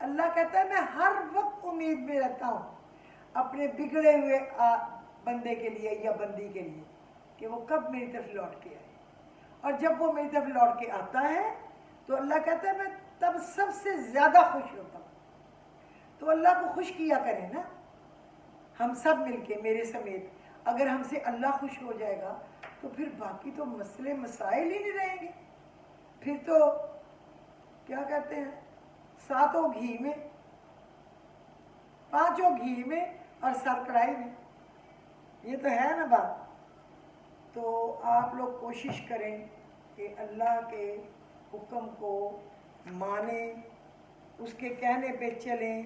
اللہ کہتا ہے میں ہر وقت امید میں رہتا ہوں اپنے بگڑے ہوئے بندے کے لیے یا بندی کے لیے کہ وہ کب میری طرف لوٹ کے آئے، اور جب وہ میری طرف لوٹ کے آتا ہے تو اللہ کہتا ہے میں تب سب سے زیادہ خوش ہوتا ہوں۔ تو اللہ کو خوش کیا کریں نا ہم سب مل کے، میرے سمیت۔ اگر ہم سے اللہ خوش ہو جائے گا تو پھر باقی تو مسئلے مسائل ہی نہیں رہیں گے، پھر تو کیا کہتے ہیں ساتوں گھی میں، پانچوں گھی میں اور سر کڑھائی میں، یہ تو ہے نا بات۔ تو آپ لوگ کوشش کریں کہ اللہ کے حکم کو مانیں، اس کے کہنے پہ چلیں،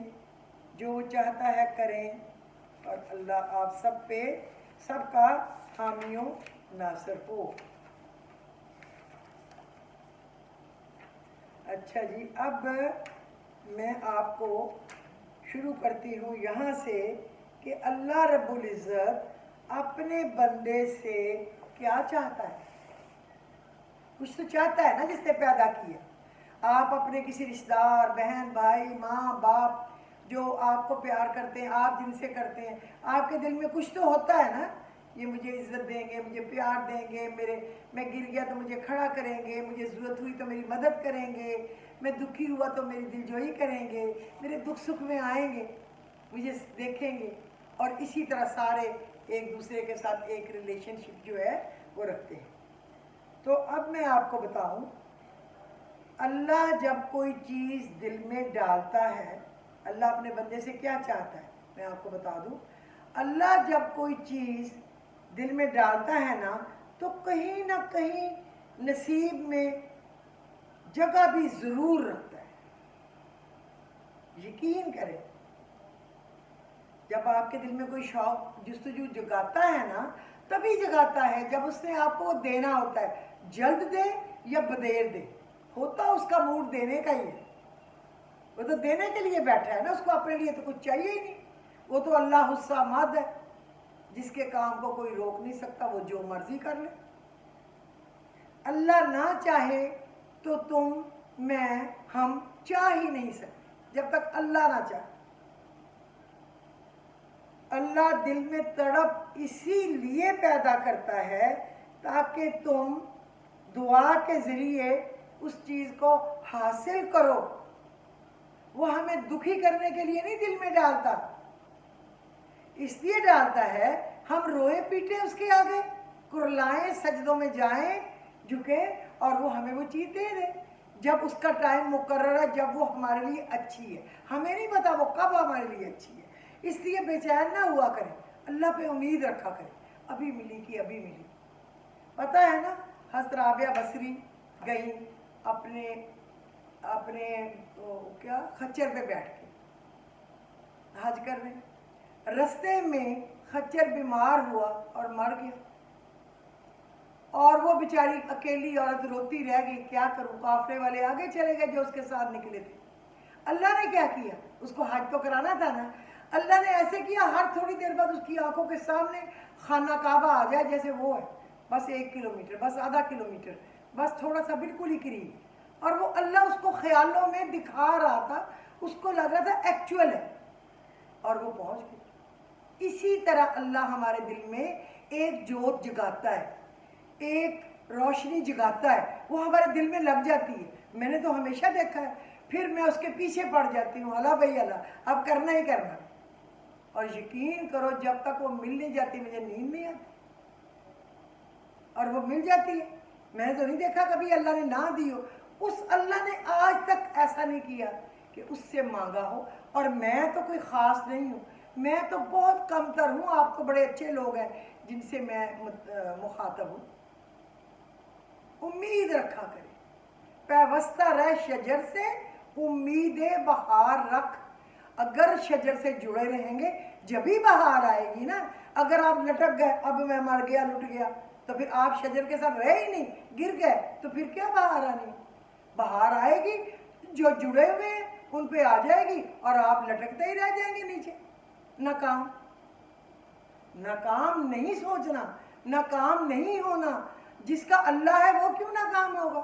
جو وہ چاہتا ہے کریں، اور اللہ آپ سب پہ سب کا حامی و ناصر ہو۔ اچھا جی، اب میں آپ کو شروع کرتی ہوں یہاں سے کہ اللہ رب العزت اپنے بندے سے کیا چاہتا ہے۔ کچھ تو چاہتا ہے نا جس نے پیدا کیا۔ آپ اپنے کسی رشتہ دار، بہن بھائی، ماں باپ جو آپ کو پیار کرتے ہیں، آپ جن سے کرتے ہیں، آپ کے دل میں کچھ تو ہوتا ہے نا، یہ مجھے عزت دیں گے، مجھے پیار دیں گے، میں گر گیا تو مجھے کھڑا کریں گے، مجھے ضرورت ہوئی تو میری مدد کریں گے، میں دکھی ہوا تو میری دلجوئی کریں گے، میرے دکھ سکھ میں آئیں گے، مجھے دیکھیں گے، اور اسی طرح سارے ایک دوسرے کے ساتھ ایک ریلیشن شپ جو ہے وہ رکھتے ہیں۔ تو اب میں آپ کو بتاؤں، اللہ جب کوئی چیز دل میں ڈالتا ہے، اللہ اپنے بندے سے کیا چاہتا ہے میں آپ کو بتا دوں۔ اللہ جب کوئی چیز دل میں ڈالتا ہے نا تو کہیں نہ کہیں نصیب میں جگہ بھی ضرور رکھتا ہے، یقین کریں۔ جب آپ کے دل میں کوئی شوق جستجو جگاتا ہے نا تبھی جگاتا ہے جب اس نے آپ کو وہ دینا ہوتا ہے، جلد دے یا بدیر دے، ہوتا اس کا موڈ دینے کا ہی ہے، وہ تو دینے کے لیے بیٹھا ہے نا، اس کو اپنے لیے تو کچھ چاہیے ہی نہیں۔ وہ تو اللہ الصمد ہے، جس کے کام کو کوئی روک نہیں سکتا، وہ جو مرضی کر لے۔ اللہ نہ چاہے تو تم میں ہم چاہ ہی نہیں سکتے جب تک اللہ نہ چاہے۔ اللہ دل میں تڑپ اسی لیے پیدا کرتا ہے تاکہ تم دعا کے ذریعے اس چیز کو حاصل کرو۔ وہ ہمیں دکھی کرنے کے لیے نہیں دل میں ڈالتا، اس لیے ڈالتا ہے ہم روئے پیٹے اس کے آگے، کرلائیں، سجدوں میں جائیں، جھکیں، اور وہ ہمیں وہ چیز دے دے جب اس کا ٹائم مقرر ہے، جب وہ ہمارے لیے اچھی ہے۔ ہمیں نہیں پتا وہ کب ہمارے لیے اچھی ہے، اس لیے بے چین نہ ہوا کریں، اللہ پہ امید رکھا کریں، ابھی ملی کہ ابھی ملی۔ پتہ ہے نا حضرت رابعہ بصری گئی اپنے کیا خچر پہ بیٹھ کے حج کرنے، رستے میں خچر بیمار ہوا اور مر گیا، اور وہ بیچاری اکیلی عورت روتی رہ گئی، کیا کروں، قافلے والے آگے چلے گئے جو اس کے ساتھ نکلے تھے۔ اللہ نے کیا کیا، اس کو حج تو کرانا تھا نا، اللہ نے ایسے کیا ہر تھوڑی دیر بعد اس کی آنکھوں کے سامنے خانہ کعبہ آ جائے جیسے وہ ہے، بس 1 کلومیٹر، بس آدھا کلومیٹر، بس تھوڑا سا بالکل ہی قریب، اور وہ اللہ اس کو خیالوں میں دکھا رہا تھا، اس کو لگ رہا تھا ایکچول ہے، اور وہ پہنچ گئی۔ اسی طرح اللہ ہمارے دل میں ایک جوت جگاتا ہے، ایک روشنی جگاتا ہے، وہ ہمارے دل میں لگ جاتی ہے۔ میں نے تو ہمیشہ دیکھا ہے، پھر میں اس کے پیچھے پڑ جاتی ہوں، اللہ بھائی اللہ اب کرنا ہی کرنا، اور یقین کرو جب تک وہ مل نہیں جاتی مجھے نیند نہیں آتی، اور وہ مل جاتی ہے۔ میں نے تو نہیں دیکھا کبھی اللہ نے نہ دی ہو، اس اللہ نے آج تک ایسا نہیں کیا کہ اس سے مانگا ہو، اور میں تو کوئی خاص نہیں ہوں، میں تو بہت کم تر ہوں، آپ تو بڑے اچھے لوگ ہیں جن سے میں مخاطب ہوں۔ امید رکھا کرے، پیوستہ رہ شجر سے امید بہار رکھ، اگر شجر سے جڑے رہیں گے جبھی بہار آئے گی نا۔ اگر آپ لٹک گئے اب میں مر گیا لٹ گیا تو پھر آپ شجر کے ساتھ رہے ہی نہیں، گر گئے تو پھر کیا بہار آنی؟ بہار آئے گی جو جڑے ہوئے ہیں ان پہ آ جائے گی، اور آپ لٹکتے ہی رہ جائیں گے نیچے۔ ناکام نہیں سوچنا، ناکام نہیں ہونا، جس کا اللہ ہے وہ کیوں ناکام ہوگا؟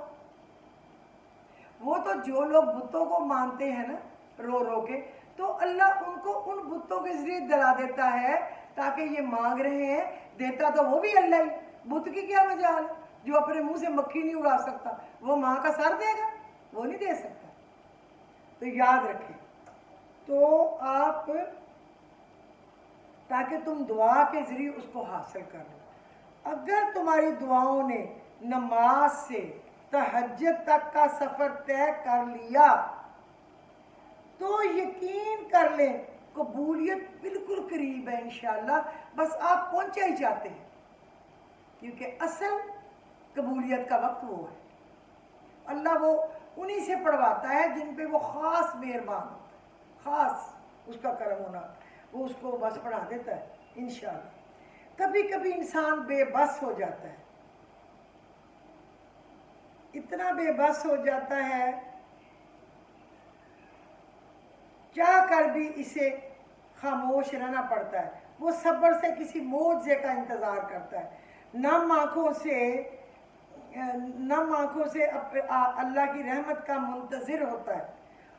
وہ تو جو لوگ بتوں کو مانتے ہیں نا رو رو کے، تو اللہ ان کو ان بتوں کے ذریعے دلا دیتا ہے تاکہ یہ مانگ رہے ہیں، دیتا تو وہ بھی اللہ ہی، بت کی کیا مجال ہے؟ جو اپنے منہ سے مکھی نہیں اڑا سکتا وہ ماں کا سر دے گا؟ وہ نہیں دے سکتا۔ تو یاد رکھیں، تو آپ تاکہ تم دعا کے ذریعے اس کو حاصل کر لو۔ اگر تمہاری دعاؤں نے نماز سے تہجد تک کا سفر طے کر لیا تو یقین کر لیں قبولیت بالکل قریب ہے انشاءاللہ، بس آپ پہنچا ہی چاہتے ہیں، کیونکہ اصل قبولیت کا وقت وہ ہے۔ اللہ وہ انہی سے پڑھواتا ہے جن پہ وہ خاص مہربان ہوتا ہے، خاص اس کا کرم ہونا، وہ اس کو بس پڑھا دیتا ہے انشاءاللہ۔ کبھی کبھی انسان بے بس ہو جاتا ہے، اتنا بے بس ہو جاتا ہے چاہ کر بھی اسے خاموش رہنا پڑتا ہے، وہ صبر سے کسی معجزے کا انتظار کرتا ہے، نم آنکھوں سے اللہ کی رحمت کا منتظر ہوتا ہے،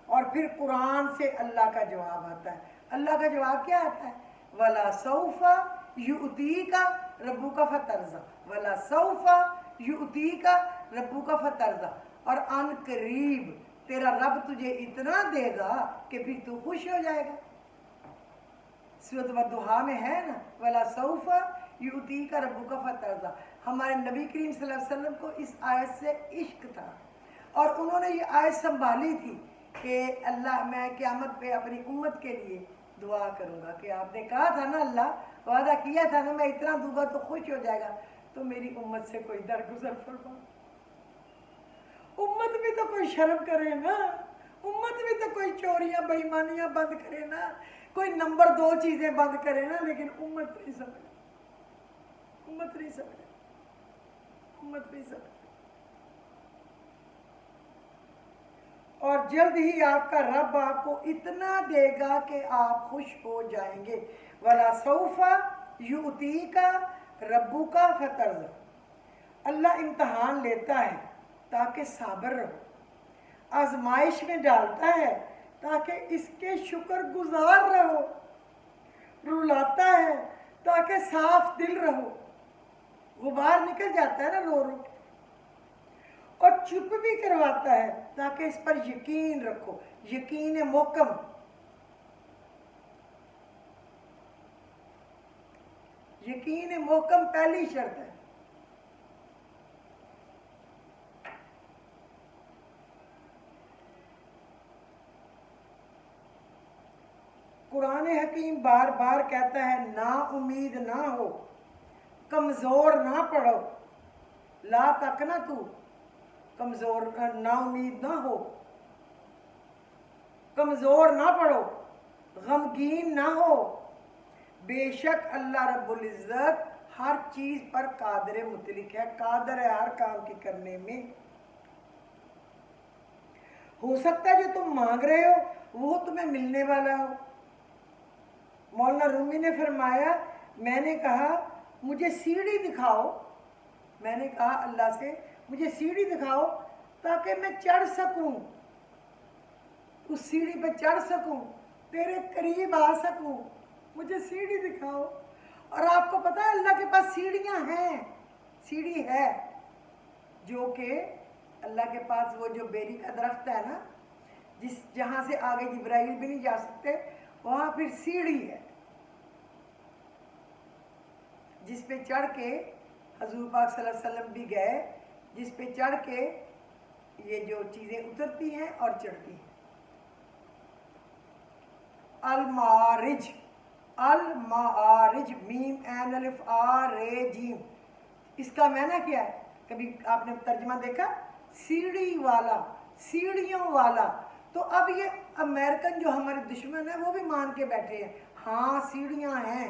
اور پھر قرآن سے اللہ کا جواب آتا ہے۔ اللہ کا جواب کیا آتا ہے؟ وَلَا سَوْفَ يُؤْتِيكَ رَبُّكَ فَتَرْضَىٰ، وَلَا سَوْفَ يُؤْتِيكَ رَبُّكَ فَتَرْضَىٰ، اور ان قریب تیرا رب تجھے اتنا دے گا کہ پھر تو خوش ہو جائے گا۔ سورۃ والضحیٰ میں ہے نا، وَلَا سَوْفَ يُؤْتِيكَ رَبُّكَ فَتَرْضَىٰ۔ ہمارے نبی کریم صلی اللہ علیہ وسلم کو اس آیت سے عشق تھا، اور انہوں نے یہ آیت سنبھالی تھی کہ اللہ میں قیامت پہ اپنی امت کے لیے دعا کروں گا، کہ آپ نے کہا تھا نا، اللہ وعدہ کیا تھا نا میں اتنا دوں گا تو خوش ہو جائے گا، تو میری امت سے کوئی درگزر فرما۔ امت بھی تو کوئی شرم کرے نا، امت بھی تو کوئی چوریاں بے ایمانیاں بند کرے نا، کوئی نمبر 2 چیزیں بند کرے نا، لیکن امت نہیں سمجھ، امت نہیں سمجھ، امت نہیں سمجھ۔ اور جلد ہی آپ کا رب آپ کو اتنا دے گا کہ آپ خوش ہو جائیں گے۔ وَلَا سَوْفَ يُؤْتِيكَ رَبُّكَ فَتَرْضَىٰ۔ اللہ امتحان لیتا ہے تاکہ صابر رہو، آزمائش میں ڈالتا ہے تاکہ اس کے شکر گزار رہو، رلاتا ہے تاکہ صاف دل رہو، غبار نکل جاتا ہے نا رو رو کے، اور چپ بھی کرواتا ہے تاکہ اس پر یقین رکھو، یقین محکم۔ یقین محکم پہلی شرط ہے۔ قرآن حکیم بار بار کہتا ہے نا امید نہ ہو، کمزور نہ پڑو، لا تقنطو، کمزور نا امید نہ ہو، کمزور نہ پڑو، غمگین نہ ہو، بے شک اللہ رب العزت ہر چیز پر قادر مطلق ہے، قادر ہے ہر کام کی کرنے میں۔ ہو سکتا ہے جو تم مانگ رہے ہو وہ تمہیں ملنے والا ہو۔ مولانا رومی نے فرمایا، میں نے کہا مجھے سیڑھی دکھاؤ، میں نے کہا اللہ سے مجھے سیڑھی دکھاؤ تاکہ میں چڑھ سکوں، اس سیڑھی پہ چڑھ سکوں، تیرے قریب آ سکوں، مجھے سیڑھی دکھاؤ۔ اور آپ کو پتا ہے اللہ کے پاس سیڑھیاں ہیں، سیڑھی ہے جو کہ اللہ کے پاس وہ جو بیری کا درخت ہے نا، جہاں سے آگے جبرائیل بھی نہیں جا سکتے، وہاں پھر سیڑھی ہے جس پہ چڑھ کے حضور پاک صلی اللہ علیہ وسلم بھی گئے، جس پہ چڑھ کے یہ جو چیزیں اترتی ہیں اور چڑھتی ہیں۔ المعارج، المعارج، میم عین الف آ رے جیم، اس کا معنی کیا ہے؟ کبھی آپ نے ترجمہ دیکھا؟ سیڑھی والا، سیڑھیوں والا۔ تو اب یہ امریکن جو ہمارے دشمن ہیں وہ بھی مان کے بیٹھے ہیں، ہاں سیڑھیاں ہیں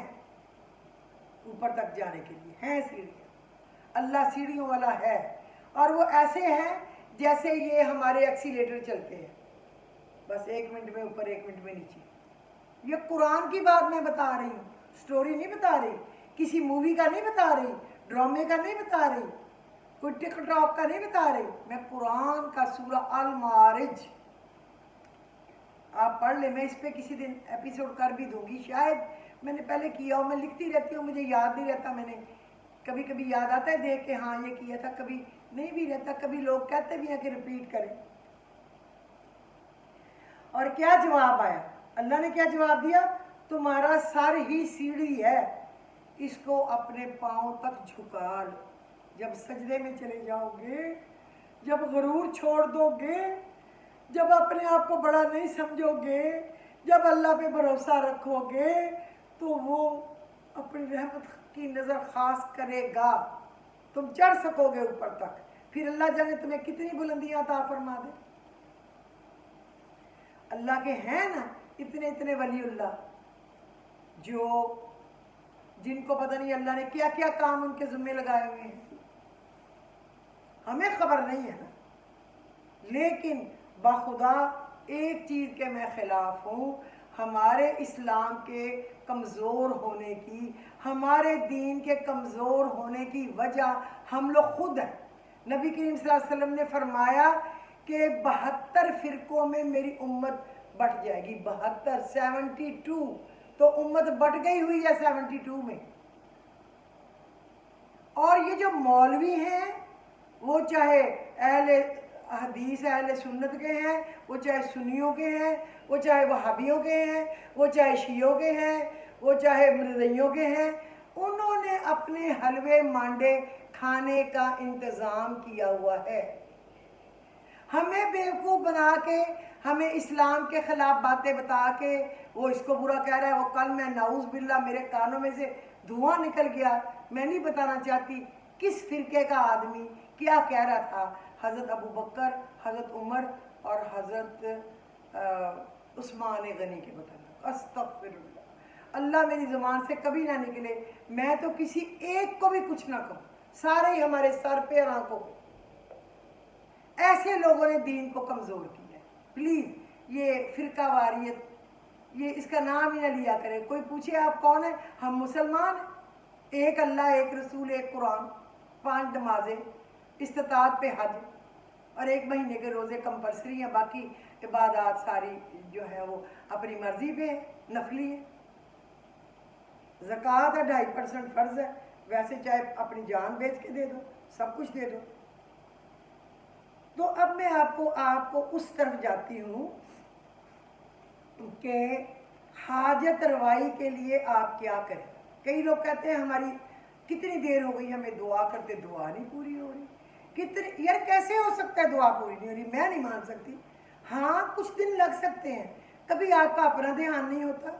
اوپر تک جانے کے لیے، ہیں سیڑھیاں، اللہ سیڑھیوں والا ہے، اور وہ ایسے ہیں جیسے یہ ہمارے ایکسیلیٹر چلتے ہیں، بس 1 منٹ میں اوپر 1 منٹ میں نیچے۔ یہ قرآن کی بات میں بتا رہی ہوں، سٹوری نہیں بتا رہی، کسی مووی کا نہیں بتا رہی، ڈرامے کا نہیں بتا رہی، کوئی ٹک ٹاک کا نہیں بتا رہی، میں قرآن کا سورہ المعارج، آپ پڑھ لیں، میں اس پہ کسی دن ایپیسوڈ کر بھی دوں گی، شاید میں نے پہلے کیا ہو، میں لکھتی رہتی ہوں، مجھے یاد نہیں رہتا، میں نے کبھی کبھی یاد آتا ہے دیکھ کے ہاں یہ کیا تھا، کبھی نہیں بھی رہتا، کبھی لوگ کہتے بھی ہیں کہ ریپیٹ کریں۔ اور کیا جواب آیا؟ اللہ نے کیا جواب دیا؟ تمہارا سر ہی سیڑھی ہے، اس کو اپنے پاؤں تک جھکا لو۔ جب سجدے میں چلے جاؤ گے، جب غرور چھوڑ دو گے، جب اپنے آپ کو بڑا نہیں سمجھو گے، جب اللہ پہ بھروسہ رکھو گے، تو وہ اپنی رحمت کی نظر خاص کرے گا، تم چڑھ سکو گے اوپر تک، پھر اللہ جانے تمہیں کتنی بلندیاں عطا فرما دے۔ اللہ کے ہیں نا اتنے اتنے ولی اللہ جو جن کو پتہ نہیں اللہ نے کیا کیا کام ان کے ذمے لگائے ہوئے ہیں، ہمیں خبر نہیں ہے نا، لیکن بخدا ایک چیز کے میں خلاف ہوں، ہمارے اسلام کے کمزور ہونے کی، ہمارے دین کے کمزور ہونے کی وجہ ہم لوگ خود ہیں۔ نبی کریم صلی اللہ علیہ وسلم نے فرمایا کہ 72 فرقوں میں میری امت بٹ جائے گی، 72 72، تو امت بٹ گئی ہوئی ہے 72 میں۔ اور یہ جو مولوی ہیں وہ چاہے اہل حدیث اہل سنت کے ہیں، وہ چاہے سنیوں کے ہیں، وہ چاہے وہابیوں کے ہیں، وہ چاہے شیعوں کے ہیں، وہ چاہے مرزائیوں کے ہیں، انہوں نے اپنے حلوے مانڈے کھانے کا انتظام کیا ہوا ہے۔ ہمیں بیوقوف بنا کے، ہمیں اسلام کے خلاف باتیں بتا کے، وہ اس کو برا کہہ رہا ہے، وہ کل میں نعوذ باللہ میرے کانوں میں سے دھواں نکل گیا، میں نہیں بتانا چاہتی کس فرقے کا آدمی کیا کہہ رہا تھا، حضرت ابو بکر، حضرت عمر اور حضرت عثمان غنی کے متعلق۔ استغفر اللہ، اللہ میری زبان سے کبھی نہ نکلے میں تو کسی ایک کو بھی کچھ نہ کہوں، سارے ہی ہمارے سر پہ اور آنکھوں پہ۔ ایسے لوگوں نے دین کو کمزور کیا ہے۔ پلیز یہ فرقہ واریت، یہ اس کا نام ہی نہ لیا کرے۔ کوئی پوچھے آپ کون ہیں؟ ہم مسلمان ہیں، ایک اللہ، ایک رسول، ایک قرآن، 5 نمازیں، استطاعت پہ حج، اور 1 مہینے کے روزے کمپلسری ہیں، باقی عبادات ساری جو ہے وہ اپنی مرضی پہ ہے، نفلی ہے۔ زکوٰۃ ہے 2.5% فرض ہے، ویسے چاہے اپنی جان بیچ کے دے دو، سب کچھ دے دو۔ تو اب میں آپ کو اس طرف جاتی ہوں کہ حاجت روائی کے لیے آپ کیا کریں۔ کئی لوگ کہتے ہیں ہماری کتنی دیر ہو گئی ہمیں دعا کرتے، دعا نہیں پوری ہو رہی، کتنی یار کیسے ہو سکتا ہے دعا پوری نہیں ہو رہی؟ میں نہیں مان سکتی۔ ہاں کچھ دن لگ سکتے ہیں، کبھی آپ کا اپنا دھیان نہیں ہوتا،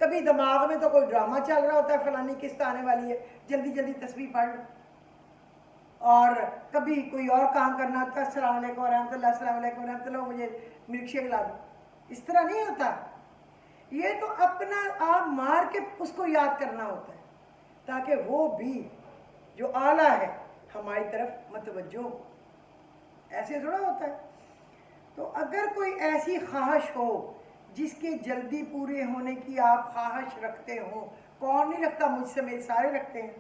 کبھی دماغ میں تو کوئی ڈرامہ چل رہا ہوتا ہے، فلانی قسط آنے والی ہے، جلدی جلدی تسبیح پڑھ لو، اور کبھی کوئی اور کام کرنا ہوتا ہے، السلام علیکم ورحمۃ اللہ، السلام علیکم ورحمۃ اللہ، مجھے ملک شیک لا دو۔ اس طرح نہیں ہوتا، یہ تو اپنا آپ مار کے اس کو یاد کرنا ہوتا ہے تاکہ وہ بھی جو اعلیٰ ہے ہماری طرف متوجہ ہو، ایسے تھوڑا ہوتا ہے۔ تو اگر کوئی ایسی خواہش ہو جس کے جلدی پورے ہونے کی آپ خواہش رکھتے ہوں، کون نہیں رکھتا؟ مجھ سے میرے سارے رکھتے ہیں،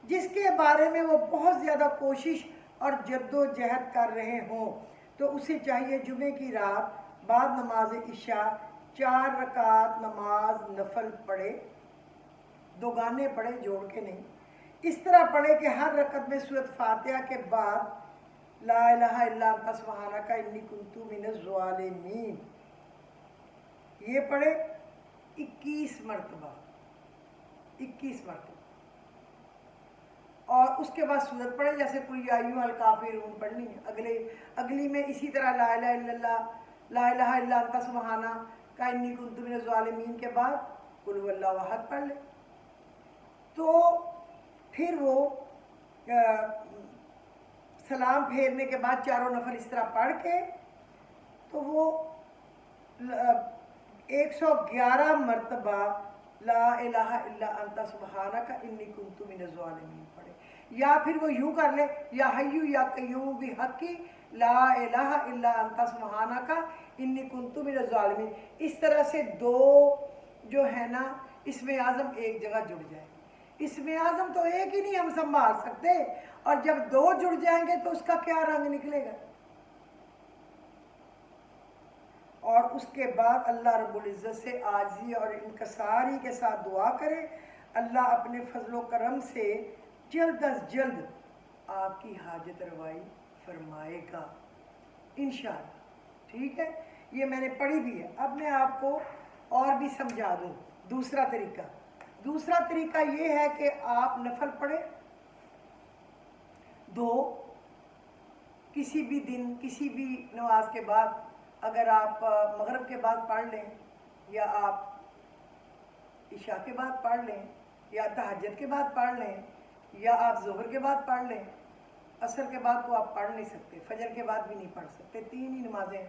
جس کے بارے میں وہ بہت زیادہ کوشش اور جد و جہد کر رہے ہوں، تو اسے چاہیے جمعے کی رات بعد نماز عشاء 4 رکعت نماز نفل پڑھے، 2 گانے پڑھے، جوڑ کے نہیں، اس طرح پڑھے کہ ہر رکعت میں سورۃ فاتحہ کے بعد لا الہ الا انت سبحانک انی کنت من الظالمین یہ پڑھے 21 مرتبہ، 21 مرتبہ، اور اس کے بعد سورت پڑھے، جیسے قل یا ایھا الکافرون پڑھنی ہے، اگلی میں اسی طرح لا الہ الا اللہ، لا الہ الا انت سبحانک انی کنت من الظالمین کے بعد قل هو اللہ احد پڑھ لے۔ تو پھر وہ سلام پھیرنے کے بعد 4 نفل اس طرح پڑھ کے تو وہ 111 مرتبہ لا الہ الا انت سبحانک انی کنت من الظالمین پڑھے، یا پھر وہ یوں کر لے یا حی یا قیوم بحقی لا الہ الا انت سبحانک انی کنت من الظالمین۔ اس طرح سے 2 جو ہے نا اسم اعظم ایک جگہ جڑ جائے۔ اسم اعظم تو ایک ہی نہیں ہم سنبھال سکتے، اور جب 2 جڑ جائیں گے تو اس کا کیا رنگ نکلے گا۔ اور اس کے بعد اللہ رب العزت سے عاجزی اور انکساری کے ساتھ دعا کریں. اللہ اپنے فضل و کرم سے جلد از جلد آپ کی حاجت روائی فرمائے گا انشاءاللہ. ٹھیک ہے, یہ میں نے پڑھی بھی ہے. اب میں آپ کو اور بھی سمجھا دوں دوسرا طریقہ. دوسرا طریقہ یہ ہے کہ آپ نفل پڑھیں 2 کسی بھی دن کسی بھی نماز کے بعد. اگر آپ مغرب کے بعد پڑھ لیں, یا آپ عشاء کے بعد پڑھ لیں, یا تہجد کے بعد پڑھ لیں, یا آپ ظہر کے بعد پڑھ لیں. عصر کے بعد تو آپ پڑھ نہیں سکتے, فجر کے بعد بھی نہیں پڑھ سکتے, 3 ہی نمازیں ہیں.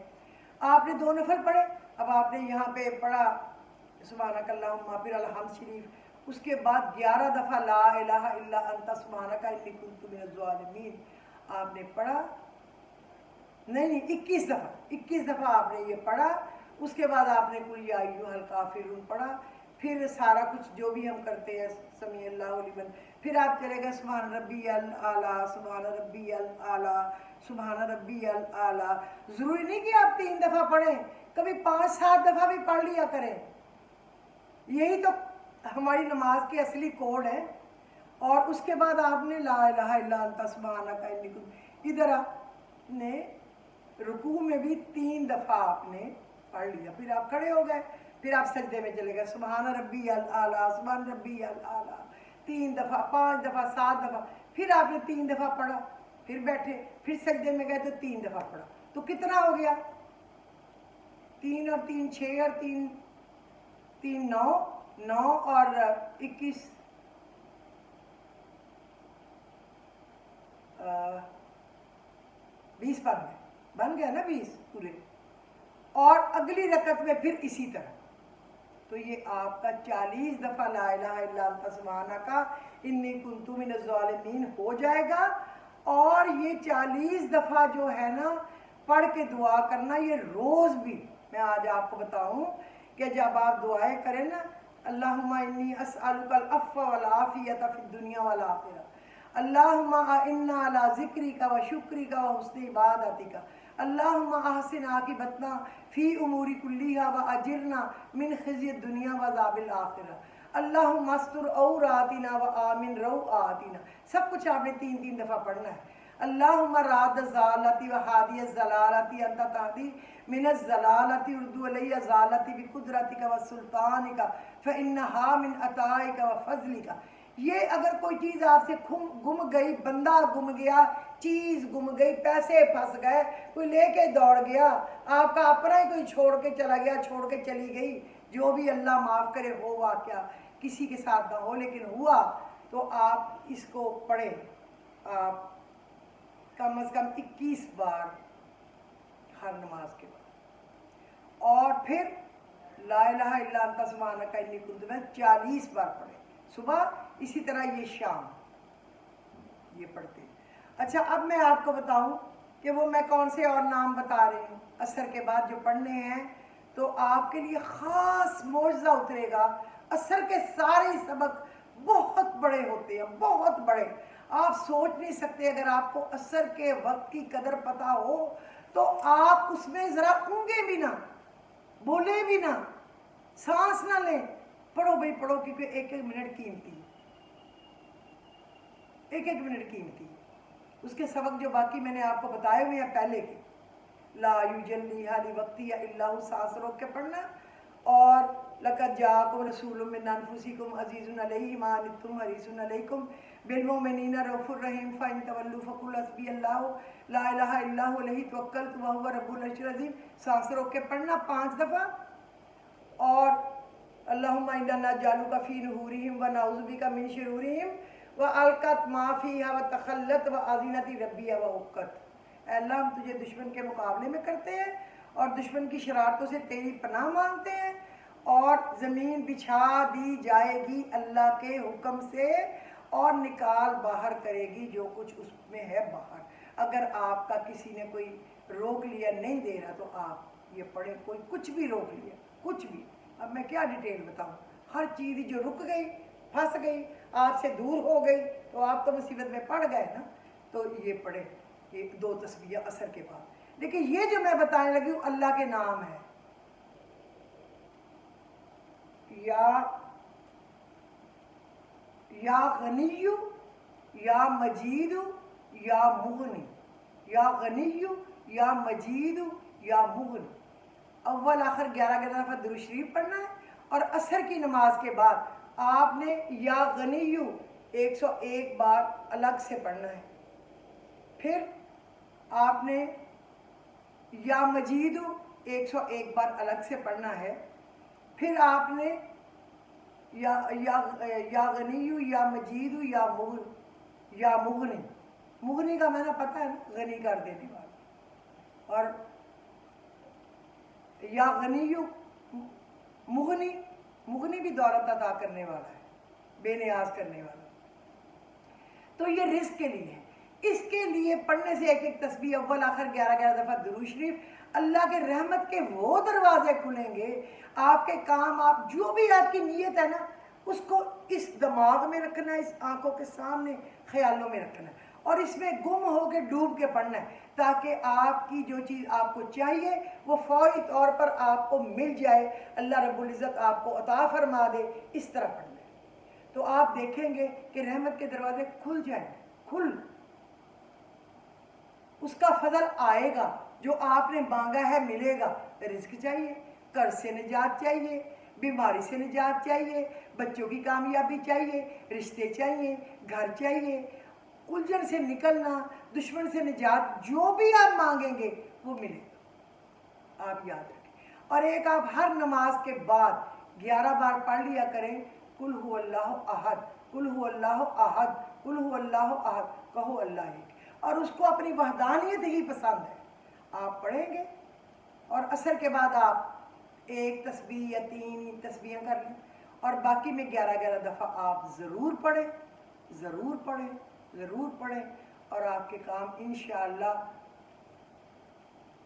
آپ نے 2 نفل پڑھے. اب آپ نے یہاں پہ پڑھا سبحانک اللہم, پھر الحمد شریف, اس کے بعد 11 دفعہ لا الہ الا انت سبحانک انی کنت من الظالمین آپ نے پڑھا. نہیں 21 دفعہ آپ نے یہ پڑھا. اس کے بعد آپ نے قل یا ایھا الکافرون پڑھا. پھر سارا کچھ جو بھی ہم کرتے ہیں سمیع اللہ لمن, پھر آپ چلے گئے سبحان ربی الاعلیٰ, سبحان ربی الاعلیٰ, سبحان ربی الاعلیٰ. ضروری نہیں کہ آپ 3 دفعہ پڑھیں, کبھی 5-7 دفعہ بھی پڑھ لیا کریں. یہی تو ہماری نماز کے اصلی کوڈ ہے. اور اس کے بعد آپ نے لا الہ الا انت سبحانک انی کنت. ادھر آپ نے رکوع میں بھی 3 دفعہ آپ نے پڑھ لیا. پھر آپ کھڑے ہو گئے, پھر آپ سجدے میں چلے گئے سبحان ربی الاعلیٰ, سبحان ربی الاعلیٰ 3 دفعہ, 5 دفعہ, 7 دفعہ. پھر آپ نے 3 دفعہ پڑھا, پھر بیٹھے, پھر سجدے میں گئے تو 3 دفعہ پڑھا. تو کتنا ہو گیا؟ 3 اور 3 6 اور 3 9 اور 21 20 بن گیا نا, 20 پورے. اور اگلی رکعت میں پھر اسی طرح. تو یہ آپ کا 40 دفعہ لا الہ الا انت سبحانک انی کنت من الظالمین ہو جائے گا. اور یہ 40 دفعہ جو ہے نا پڑھ کے دعا کرنا, یہ روز بھی. میں آج آپ کو بتاؤں کہ جب آپ دعائیں کریں نا, اللہم انی اسألک العفو والعافیۃ فی الدنیا والآخرہ, اللہم اعنا علی ذکرک و شکرک و حسن عبادتک, اللہم احسن عاقبتنا فی امور کلیہا و اجرنا من خزی الدنیا و عذاب الآخرہ, اللہم استر عوراتنا و آمن روعاتنا. سب کچھ آپ نے 3 دفعہ پڑھنا ہے. اللہم راد الضالۃ و ہادی الضلالۃ انت تہدی من الضلالۃ اردو علی ضالۃ بقدرتک و سلطانک فانہا من عطائک و فضلک. یہ اگر کوئی چیز آپ سے گم گئی, بندہ گم گیا, چیز گم گئی, پیسے پھنس گئے, کوئی لے کے دوڑ گیا, آپ کا اپنا ہی کوئی چھوڑ کے چلا گیا, چھوڑ کے چلی گئی, جو بھی اللہ معاف کرے ہو واقعہ, کسی کے ساتھ نہ ہو لیکن ہوا, تو آپ اس کو پڑھیں. آپ کم از کم 21 بار ہر نماز کے بعد. اور پھر لا الہ الا انت سبحانک انی کنت میں 40 بار پڑھیں صبح. اسی طرح یہ شام یہ پڑھتے ہیں. اچھا, اب میں آپ کو بتاؤں کہ وہ میں کون سے اور نام بتا رہی ہوں. عصر کے بعد جو پڑھنے ہیں تو آپ کے لیے خاص معجزہ اترے گا. عصر کے سارے سبق بہت بڑے ہوتے ہیں, بہت بڑے. آپ سوچ نہیں سکتے. اگر آپ کو عصر کے وقت کی قدر پتہ ہو تو آپ اس میں ذرا اونگیں بھی نہ, بولے بھی نہ, سانس نہ لیں, پڑھو بھائی پڑھو, کیونکہ 1-1 منٹ قیمتی, 1-1 منٹ قیمتی. اس کے سبق جو باقی میں نے آپ کو بتائے ہوئے ہیں پہلے کے, لا یجلیھا لوقتہا الا ھو, سانس روک کے پڑھنا. اور لقد جاءکم رسول من انفسکم عزیز علیہ ما عنتم حریص علیکم بالمؤمنین رؤوف الرحیم فإن تولوا فقل حسبی اللہ لا الہ الا ھو علیہ توکلت وہو رب العرش العظیم. سانس روک کے پڑھنا 5 دفعہ. اور اللہم انا نجعلک فی نحورہم ونعوذ بک من شرورہم وَأَلْقَتْ مَا فِيهَا وَتَخَلَّتْ وَأَذِنَتِ رَبِّهَا وَحُقَّتْ. اے اللہ, ہم تجھے دشمن کے مقابلے میں کرتے ہیں اور دشمن کی شرارتوں سے تیری پناہ مانگتے ہیں. اور زمین بچھا دی جائے گی اللہ کے حکم سے, اور نکال باہر کرے گی جو کچھ اس میں ہے باہر. اگر آپ کا کسی نے کوئی روک لیا, نہیں دے رہا, تو آپ یہ پڑھیں. کوئی کچھ بھی روک لیا, کچھ بھی. اب میں کیا ڈیٹیل بتاؤں, ہر چیز جو رک گئی, پھنس گئی, آپ سے دور ہو گئی, تو آپ تو مصیبت میں پڑ گئے نا. تو یہ پڑھیں, یہ 2 تسبیح عصر کے بعد. لیکن یہ جو میں بتانے لگی ہوں اللہ کے نام ہے, یا غنی یا مجید یا مغنی، یا غنی یا مجید یا مغنی. اول آخر 11 دفعہ درود شریف پڑھنا ہے، اور عصر کی نماز کے بعد آپ نے یا غنی 101 بار الگ سے پڑھنا ہے. پھر آپ نے یا مجید 101 بار الگ سے پڑھنا ہے. پھر آپ نے یا غنی یا مجید یا مغنی. مغنی کا میں نے پتہ ہے نا، غنی کر دینے والا. اور یا غنی مغنی بھی دولت عطا کرنے والا ہے، بے نیاز کرنے والا. تو یہ رزق کے لیے ہے. اس کے لیے پڑھنے سے ایک ایک تسبیح، اول آخر 11 دفعہ درود شریف، اللہ کے رحمت کے وہ دروازے کھلیں گے. آپ کے کام، آپ جو بھی آپ کی نیت ہے نا، اس کو اس دماغ میں رکھنا ہے، اس آنکھوں کے سامنے خیالوں میں رکھنا ہے، اور اس میں گم ہو کے ڈوب کے پڑھنا ہے، تاکہ آپ کی جو چیز آپ کو چاہیے وہ فوری طور پر آپ کو مل جائے، اللہ رب العزت آپ کو عطا فرما دے. اس طرح پڑھنا ہے تو آپ دیکھیں گے کہ رحمت کے دروازے کھل جائیں گے. اس کا فضل آئے گا، جو آپ نے مانگا ہے ملے گا. رزق چاہیے، قرض سے نجات چاہیے، بیماری سے نجات چاہیے، بچوں کی کامیابی چاہیے، رشتے چاہیے، گھر چاہیے، الجھن سے نکلنا، دشمن سے نجات، جو بھی آپ مانگیں گے وہ ملے گا. آپ یاد رکھیں. اور ایک آپ ہر نماز کے بعد 11 بار پڑھ لیا کریں، قل هو اللہ احد، قل هو اللہ احد، قل هو اللہ احد، کہو اللہ ایک. اور اس کو اپنی وحدانیت ہی پسند ہے. آپ پڑھیں گے، اور عصر کے بعد آپ ایک تسبیح یا 3 تسبیحیں کر لیں، اور باقی میں 11 دفعہ آپ ضرور پڑھیں، ضرور پڑھیں، ضرور پڑھیں. اور آپ کے کام انشاءاللہ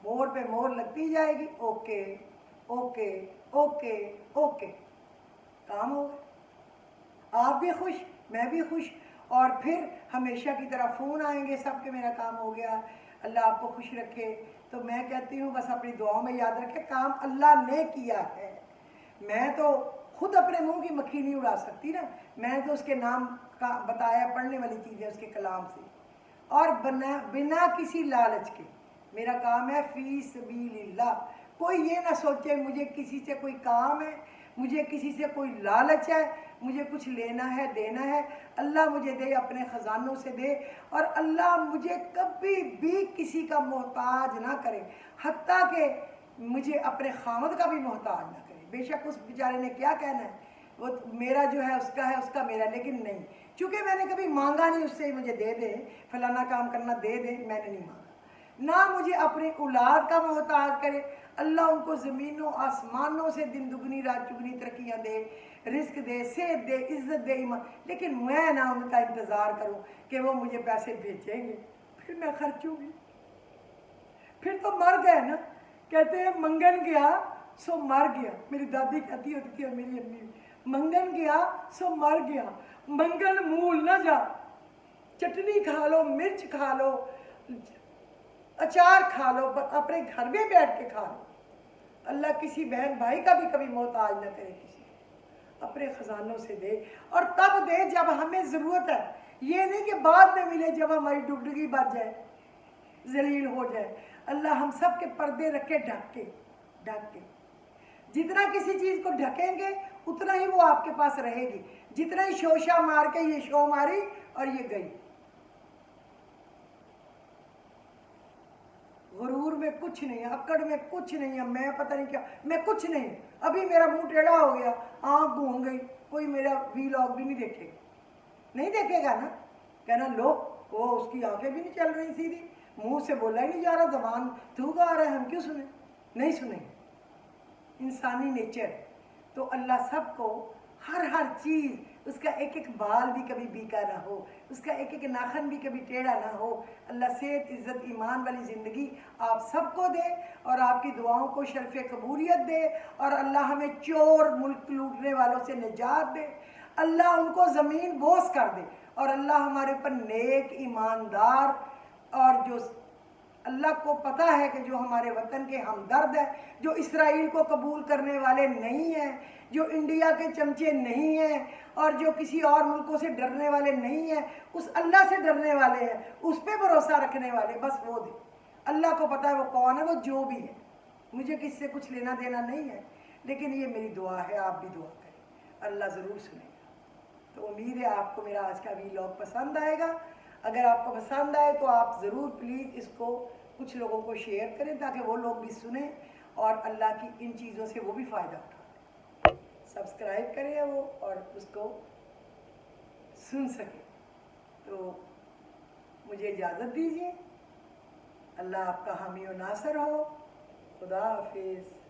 مور پہ مور لگتی جائے گی. اوکے اوکے اوکے اوکے، کام ہو گئے. آپ بھی خوش، میں بھی خوش. اور پھر ہمیشہ کی طرح فون آئیں گے سب کے میرا کام ہو گیا، اللہ آپ کو خوش رکھے. تو میں کہتی ہوں بس اپنی دعاؤں میں یاد رکھے، کام اللہ نے کیا ہے. میں تو خود اپنے منہ کی مکھی نہیں اڑا سکتی نا، میں تو اس کے نام کا بتایا، پڑھنے والی چیزیں اس کے کلام سے، اور بنا کسی لالچ کے. میرا کام ہے فی سبیل اللہ. کوئی یہ نہ سوچے مجھے کسی سے کوئی کام ہے، مجھے کسی سے کوئی لالچ ہے، مجھے کچھ لینا ہے دینا ہے. اللہ مجھے دے، اپنے خزانوں سے دے، اور اللہ مجھے کبھی بھی کسی کا محتاج نہ کرے، حتیٰ کہ مجھے اپنے خامد کا بھی محتاج نہ کرے. بے شک اس بیچارے نے کیا کہنا ہے، وہ میرا جو ہے اس کا ہے، اس کا میرا. لیکن نہیں، چونکہ میں نے کبھی مانگا نہیں اس سے مجھے دے دے، فلانا کام کرنا دے دے، میں نے نہیں مانگا. نہ مجھے اپنی اولاد کا محتاج کرے. اللہ ان کو زمینوں آسمانوں سے دن دگنی رات چگنی ترقیاں دے، رزق دے، صحت دے، عزت دے، ایمان. لیکن میں نہ ان کا انتظار کروں کہ وہ مجھے پیسے بھیجیں گے پھر میں خرچوں گی. پھر تو مر گئے نا. کہتے ہیں منگن گیا سو مر گیا. میری دادی کہتی ہوتی تھی، اور میری امی بھی، منگن گیا سو مر گیا. منگن مول نہ جا، چٹنی کھا لو، مرچ کھا لو، اچار کھا لو، اپنے گھر میں بیٹھ کے کھا لو. اللہ کسی بہن بھائی کا بھی کبھی محتاج نہ کرے کسی کو، اپنے خزانوں سے دے، اور تب دے جب ہمیں ضرورت ہے. یہ نہیں کہ بعد میں ملے جب ہماری ڈگڈگی بچ جائے، ذلیل ہو جائے. اللہ ہم سب کے پردے رکھے ڈھک کے، ڈھک کے. جتنا کسی چیز کو ڈھکیں گے اتنا ہی وہ آپ کے پاس رہے گی. جتنا ہی شوشہ مار کے یہ شو ماری اور یہ گئی. غرور میں کچھ نہیں ہے، اکڑ میں کچھ نہیں ہے، میں پتہ نہیں کیا، میں کچھ نہیں. ابھی میرا منہ ٹیڑھا ہو گیا، آنکھ گھوم گئی، کوئی میرا ویلاگ بھی نہیں دیکھے گا. نہیں دیکھے گا نا. کہنا لو وہ اس کی آنکھیں بھی نہیں چل رہی سیدھی، منہ سے بولا ہی نہیں جا رہا، زبان تھوک آ رہا ہے، ہم کیوں سنیں؟ نہیں سنیں. انسانی نیچر. تو اللہ سب کو ہر چیز، اس کا ایک ایک بال بھی کبھی بیکا نہ ہو، اس کا ایک ایک ناخن بھی کبھی ٹیڑھا نہ ہو. اللہ صحت، عزت، ایمان والی زندگی آپ سب کو دے، اور آپ کی دعاؤں کو شرف قبولیت دے. اور اللہ ہمیں چور، ملک لوٹنے والوں سے نجات دے. اللہ ان کو زمین بوس کر دے، اور اللہ ہمارے اوپر نیک، ایماندار، اور جو اللہ کو پتہ ہے کہ جو ہمارے وطن کے ہمدرد ہیں، جو اسرائیل کو قبول کرنے والے نہیں ہیں، جو انڈیا کے چمچے نہیں ہیں، اور جو کسی اور ملکوں سے ڈرنے والے نہیں ہیں، اس اللہ سے ڈرنے والے ہیں، اس پہ بھروسہ رکھنے والے، بس وہ دے۔ اللہ کو پتہ ہے وہ کون ہے، وہ جو بھی ہے، مجھے کس سے کچھ لینا دینا نہیں ہے، لیکن یہ میری دعا ہے، آپ بھی دعا کریں، اللہ ضرور سنے گا۔ تو امید ہے آپ کو میرا آج کا ویلاگ پسند آئے گا۔ اگر آپ کو پسند آئے تو آپ ضرور پلیز اس کو کچھ لوگوں کو شیئر کریں تاکہ وہ لوگ بھی سنیں اور اللہ کی ان چیزوں سے وہ بھی فائدہ اٹھائیں۔ سبسکرائب کریں وہ اور اس کو سن سکیں۔ تو مجھے اجازت دیجیے، اللہ آپ کا حامی و ناصر ہو۔ خدا حافظ۔